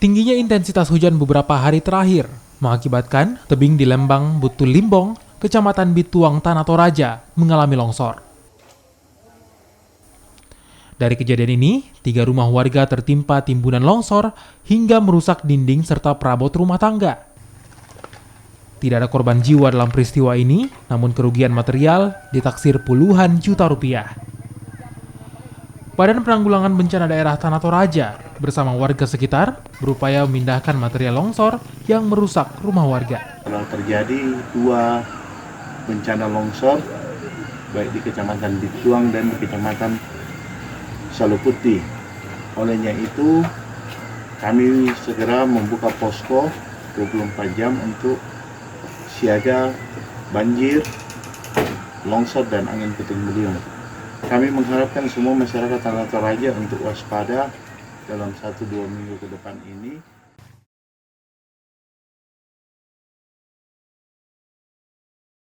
Tingginya intensitas hujan beberapa hari terakhir mengakibatkan tebing di Lembang Butul Limbong, Kecamatan Bituang, Tanah Toraja mengalami longsor. Dari kejadian ini, 3 rumah warga tertimpa timbunan longsor hingga merusak dinding serta perabot rumah tangga. Tidak ada korban jiwa dalam peristiwa ini, namun kerugian material ditaksir puluhan juta rupiah. Badan Penanggulangan Bencana Daerah Tanah Toraja bersama warga sekitar berupaya memindahkan material longsor yang merusak rumah warga. Telah terjadi 2 bencana longsor, baik di Kecamatan Bituang dan di Kecamatan Saluputi. Olehnya itu, kami segera membuka posko 24 jam untuk siaga banjir, longsor, dan angin puting beliung. Kami mengharapkan semua masyarakat Tanah Toraja untuk waspada dalam 1-2 minggu ke depan ini.